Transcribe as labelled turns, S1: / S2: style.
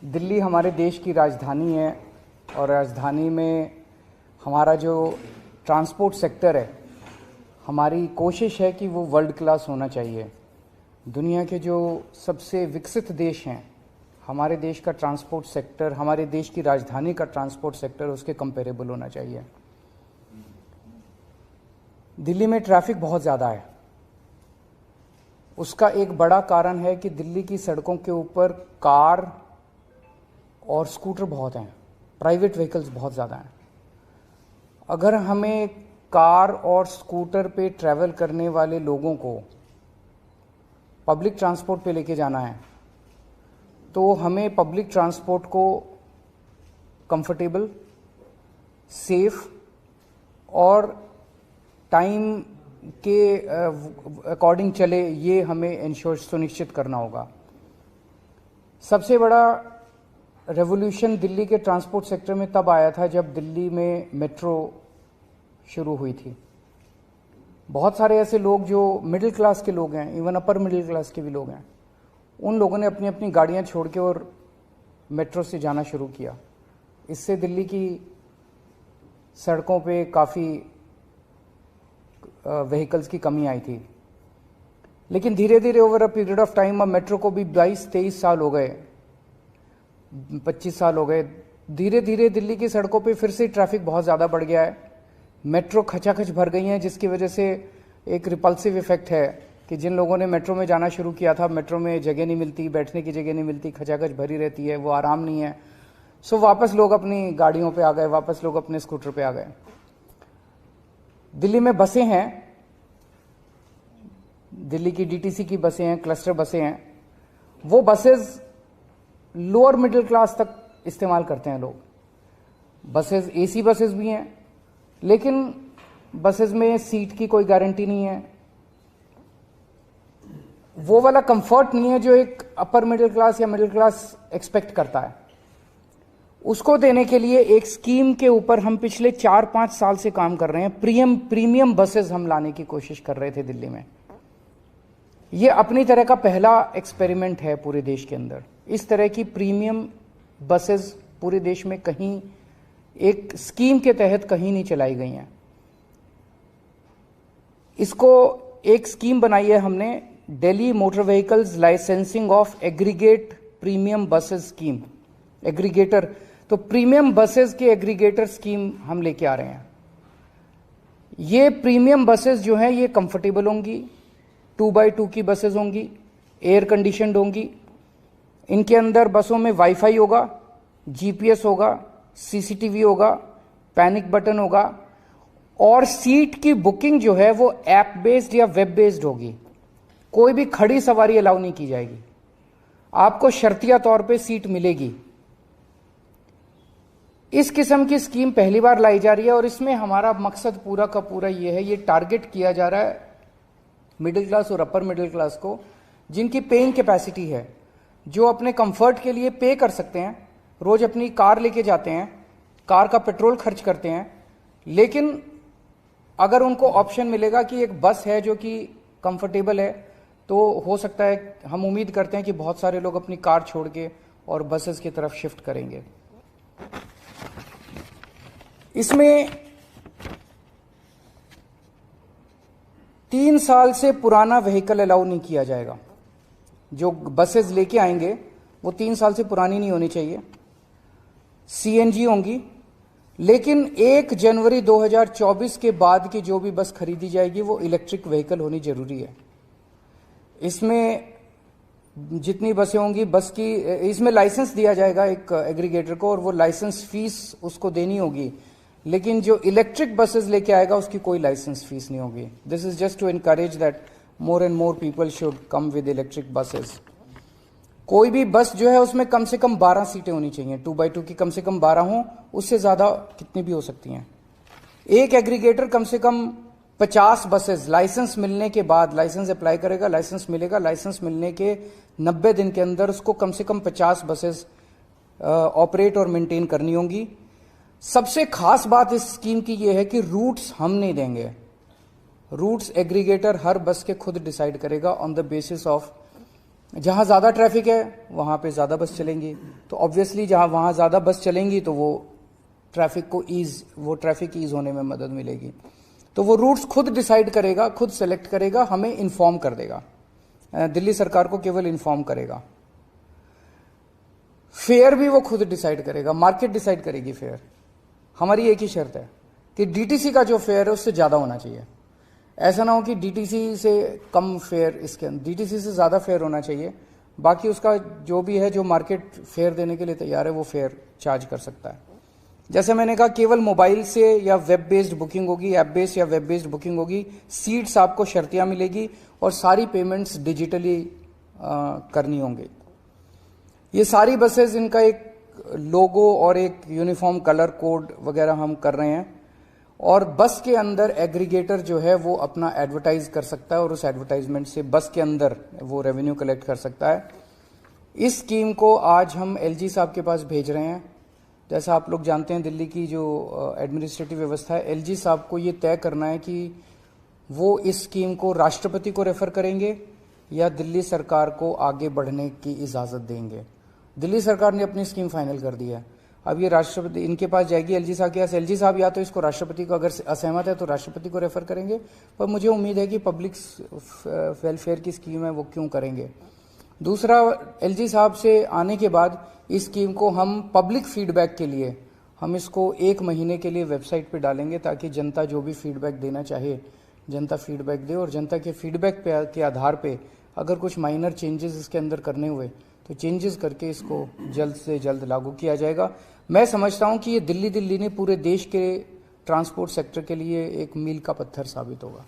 S1: दिल्ली हमारे देश की राजधानी है और राजधानी में हमारा जो ट्रांसपोर्ट सेक्टर है, हमारी कोशिश है कि वो वर्ल्ड क्लास होना चाहिए। दुनिया के जो सबसे विकसित देश हैं, हमारे देश का ट्रांसपोर्ट सेक्टर, हमारे देश की राजधानी का ट्रांसपोर्ट सेक्टर उसके कंपेरेबल होना चाहिए। दिल्ली में ट्रैफिक बहुत ज़्यादा है। उसका एक बड़ा कारण है कि दिल्ली की सड़कों के ऊपर कार और स्कूटर बहुत हैं, प्राइवेट व्हीकल्स बहुत ज़्यादा हैं। अगर हमें कार और स्कूटर पे ट्रैवल करने वाले लोगों को पब्लिक ट्रांसपोर्ट पे लेके जाना है, तो हमें पब्लिक ट्रांसपोर्ट को कंफर्टेबल, सेफ और टाइम के अकॉर्डिंग चले, ये हमें सुनिश्चित करना होगा। सबसे बड़ा रेवोल्यूशन दिल्ली के ट्रांसपोर्ट सेक्टर में तब आया था जब दिल्ली में मेट्रो शुरू हुई थी। बहुत सारे ऐसे लोग जो मिडिल क्लास के लोग हैं, इवन अपर मिडिल क्लास के भी लोग हैं, उन लोगों ने अपनी अपनी गाड़ियां छोड़ के और मेट्रो से जाना शुरू किया। इससे दिल्ली की सड़कों पे काफ़ी व्हीकल्स की कमी आई थी। लेकिन धीरे धीरे over a period of time, अब मेट्रो को भी 22-23 साल हो गए, 25 साल हो गए, धीरे धीरे दिल्ली की सड़कों पे फिर से ट्रैफिक बहुत ज़्यादा बढ़ गया है। मेट्रो खचाखच भर गई हैं, जिसकी वजह से एक रिपल्सिव इफेक्ट है कि जिन लोगों ने मेट्रो में जाना शुरू किया था, मेट्रो में जगह नहीं मिलती, बैठने की जगह नहीं मिलती, खचाखच भरी रहती है, वो आराम नहीं है। सो वापस लोग अपनी गाड़ियों पे आ गए, वापस लोग अपने स्कूटर पे आ गए। दिल्ली में बसें हैं, दिल्ली की डीटीसी की बसें हैं, क्लस्टर बसें हैं। वो बसेस लोअर मिडिल क्लास तक इस्तेमाल करते हैं लोग। बसेस एसी बसेस भी हैं, लेकिन बसेस में सीट की कोई गारंटी नहीं है। वो वाला कंफर्ट नहीं है जो एक अपर मिडिल क्लास या मिडिल क्लास एक्सपेक्ट करता है। उसको देने के लिए एक स्कीम के ऊपर हम पिछले 4-5 साल से काम कर रहे हैं। प्रीमियम बसेस हम लाने की कोशिश कर रहे थे दिल्ली में। ये अपनी तरह का पहला एक्सपेरिमेंट है पूरे देश के अंदर। इस तरह की प्रीमियम बसेस पूरे देश में कहीं एक स्कीम के तहत कहीं नहीं चलाई गई हैं। इसको एक स्कीम बनाई है हमने, Delhi motor vehicles licensing of aggregate premium buses scheme, aggregator. तो प्रीमियम बसेस के एग्रीगेटर स्कीम हम लेके आ रहे हैं। ये प्रीमियम बसेस जो हैं ये कंफर्टेबल होंगी, 2x2 की बसेस होंगी, एयर कंडीशनड होंगी। इनके अंदर बसों में वाईफाई होगा, जीपीएस होगा, सीसीटीवी होगा, पैनिक बटन होगा और सीट की बुकिंग जो है वो ऐप बेस्ड या वेब बेस्ड होगी। कोई भी खड़ी सवारी अलाउ नहीं की जाएगी, आपको शर्तिया तौर पे सीट मिलेगी। इस किस्म की स्कीम पहली बार लाई जा रही है और इसमें हमारा मकसद पूरा का पूरा ये है, ये टारगेट किया जा रहा है मिडिल क्लास और अपर मिडिल क्लास को, जिनकी पेइंग कैपेसिटी है, जो अपने कंफर्ट के लिए पे कर सकते हैं, रोज अपनी कार लेके जाते हैं, कार का पेट्रोल खर्च करते हैं। लेकिन अगर उनको ऑप्शन मिलेगा कि एक बस है जो कि कंफर्टेबल है, तो हो सकता है, हम उम्मीद करते हैं कि बहुत सारे लोग अपनी कार छोड़ के और बसेस की तरफ शिफ्ट करेंगे। इसमें 3 साल से पुराना व्हीकल अलाउ नहीं किया जाएगा। जो बसेस लेके आएंगे वो 3 साल से पुरानी नहीं होनी चाहिए, सीएनजी होंगी। लेकिन 1 जनवरी 2024 के बाद की जो भी बस खरीदी जाएगी वो इलेक्ट्रिक व्हीकल होनी जरूरी है। इसमें जितनी बसें होंगी, बस की इसमें लाइसेंस दिया जाएगा एक एग्रीगेटर को और वो लाइसेंस फीस उसको देनी होगी। लेकिन जो इलेक्ट्रिक बसेस लेके आएगा उसकी कोई लाइसेंस फीस नहीं होगी। This is just to encourage that more and more people should come with electric buses. कोई भी बस जो है उसमें कम से कम 12 सीटें होनी चाहिए, 2x2 की कम से कम 12 हों, उससे ज्यादा कितनी भी हो सकती हैं। एक एग्रीगेटर कम से कम 50 बसेस लाइसेंस मिलने के बाद, लाइसेंस अप्लाई करेगा, लाइसेंस मिलेगा, लाइसेंस मिलने के 90 दिन के अंदर उसको कम से कम 50 बसेस ऑपरेट और मेंटेन करनी होंगी। सबसे खास बात इस स्कीम की यह है कि रूट्स हम नहीं देंगे, रूट्स एग्रीगेटर हर बस के खुद डिसाइड करेगा ऑन द बेसिस ऑफ जहां ज्यादा ट्रैफिक है वहां पे ज्यादा बस चलेंगी, तो ऑब्वियसली जहां वहां ज्यादा बस चलेंगी तो वो ट्रैफिक ईज होने में मदद मिलेगी। तो वो रूट्स खुद डिसाइड करेगा, खुद सेलेक्ट करेगा, हमें इन्फॉर्म कर देगा, दिल्ली सरकार को केवल इन्फॉर्म करेगा। फेयर भी वो खुद डिसाइड करेगा, मार्केट डिसाइड करेगी फेयर। हमारी एक ही शर्त है कि डीटीसी का जो फेयर है उससे ज्यादा होना चाहिए। ऐसा ना हो कि डीटीसी से कम फेयर, इसके अंदर डीटीसी से ज्यादा फेयर होना चाहिए। बाकी उसका जो भी है, जो मार्केट फेयर देने के लिए तैयार है वो फेयर चार्ज कर सकता है। जैसे मैंने कहा, केवल मोबाइल से या वेब बेस्ड बुकिंग होगी, ऐप बेस्ड या वेब बेस्ड बुकिंग होगी, सीट्स आपको शर्तियां मिलेगी और सारी पेमेंट्स डिजिटली करनी होंगी। ये सारी बसेस, इनका एक लोगो और एक यूनिफॉर्म कलर कोड वगैरह हम कर रहे हैं, और बस के अंदर एग्रीगेटर जो है वो अपना एडवर्टाइज कर सकता है और उस एडवर्टाइजमेंट से बस के अंदर वो रेवेन्यू कलेक्ट कर सकता है। इस स्कीम को आज हम एलजी साहब के पास भेज रहे हैं। जैसा आप लोग जानते हैं, दिल्ली की जो एडमिनिस्ट्रेटिव व्यवस्था है, एलजी साहब को ये तय करना है कि वो इस स्कीम को राष्ट्रपति को रेफर करेंगे या दिल्ली सरकार को आगे बढ़ने की इजाजत देंगे। दिल्ली सरकार ने अपनी स्कीम फाइनल कर दी है, अब ये राष्ट्रपति इनके पास जाएगी, एलजी साहब के पास। एलजी साहब या तो इसको राष्ट्रपति को, अगर असहमत है तो राष्ट्रपति को रेफर करेंगे, पर मुझे उम्मीद है कि पब्लिक वेलफेयर की स्कीम है वो क्यों करेंगे। दूसरा, एलजी साहब से आने के बाद इस स्कीम को हम पब्लिक फीडबैक के लिए हम इसको 1 महीने के लिए वेबसाइट पे डालेंगे, ताकि जनता जो भी फीडबैक देना चाहे जनता फीडबैक दे, और जनता के फीडबैक के आधार पे अगर कुछ माइनर चेंजेस इसके अंदर करने हुए तो चेंजेस करके इसको जल्द से जल्द लागू किया जाएगा। मैं समझता हूं कि ये दिल्ली नहीं, पूरे देश के ट्रांसपोर्ट सेक्टर के लिए एक मील का पत्थर साबित होगा।